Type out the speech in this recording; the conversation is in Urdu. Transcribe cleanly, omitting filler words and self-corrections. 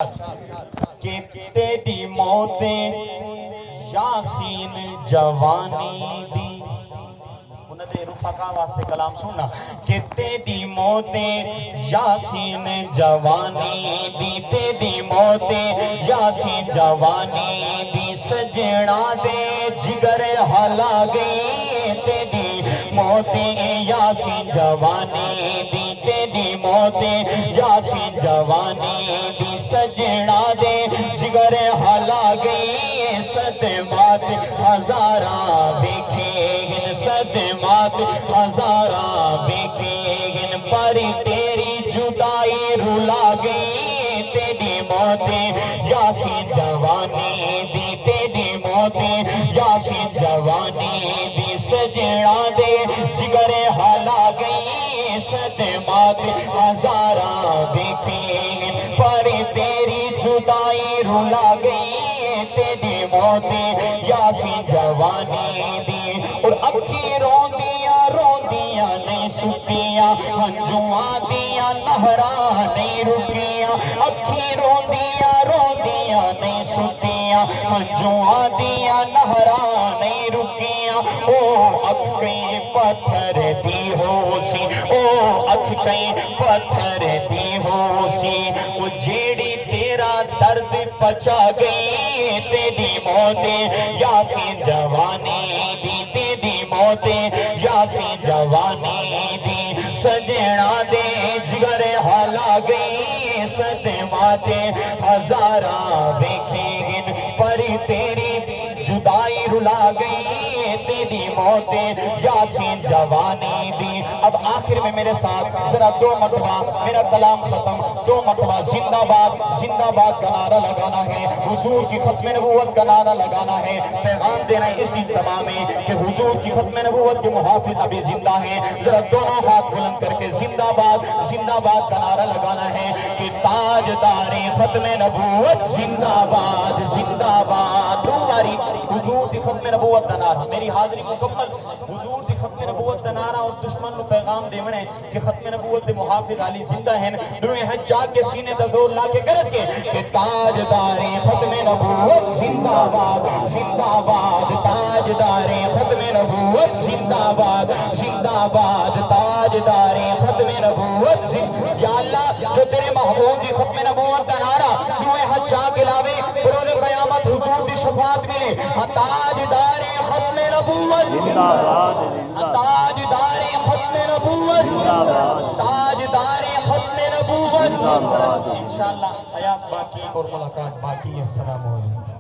کہ تیری موتیں یاسین جوانی دی انہوں نے رفقا واسطے کلام سننا کہ تیری موتیں یاسین جوانی دی تیری موتیں یاسین جوانی دی سجنا دے جگر ہلا گئی تیری موتیں یاسین جوانی دی تیری موتیں یاسین جوانی دی سجنا دے جگر ہلا گئی صدمات ہزاراں دیکھیں صدمات ہزاراں دیکھیں پر تیری جدائی رلا گئی تیری موتیں یاسین جوانی دی تیری موتیں یاسین جوانی دی سجنا دے جگر ہلا گئی صدمات ہزاراں دیکھیں پر تیری جدائی رلا گئی تیری موتیں یاسین جوانی دی اور اکھی روندیاں نہیں سکیاں ہنجواں دیاں نہراں نہیں رکیاں اکھی روندیاں نہیں سکیاں ہنجواں دیاں نہراں نہیں رکیاں او اکھ کہیں پتھر دی ہو سی او اکھ کہیں پتھر دی ہو سی وہ جیڑی تیرا درد پچا گئی تیری موتیں یاسین جوانی دی تیری موتیں یاسین جوانی دی سجنا دے جگر ہلا گئی صدمات ہزاراں دیکھیں پر تیری جدائی رلا گئی تیری موتیں یاسین جوانی دی اب آخر میں میرے ساتھ ذرا دو مرتبہ میرا کلام ختم دو مرتبہ زندہ باد کا نعرہ لگانا ہے حضور کی ختم نبوت کا نعرہ لگانا ہے پیغام دینا ہے اسی اتباع میں کہ حضور کی ختم نبوت کے محافظ ابھی زندہ ہیں ذرا دونوں ہاتھ بلند کر کے زندہ باد کا نعرہ لگانا ہے کہ تاجدار ختم نبوت زندہ باد دوباری حضور کی ختم نبوت کا نعرہ میری حاضری مکمل حضور کی ختم نبوت کا نعرہ اور دشمن کو پیغام دیونے کہ ختم نبوت کے محافظ علی زندہ ہیں دنویں حجاج کے سینے سے زور لا کے گرج کے کہ تاجدار ختم نبوت زندہ باد تاجدار ختم نبوت زندہ باد تاجدار ختم نبوت یا اللہ جو تیرے محبوب کی ختم نبوت کا نعرہ دنویں حجاج کے لاوے بروز قیامت حضور کی شفاعت ملے تاجدار ختم نبوت تاجدار ختم نبوت تاجدار ختم نبوت انشاءاللہ حیات باقی اور ملاقات باقی السلام علیکم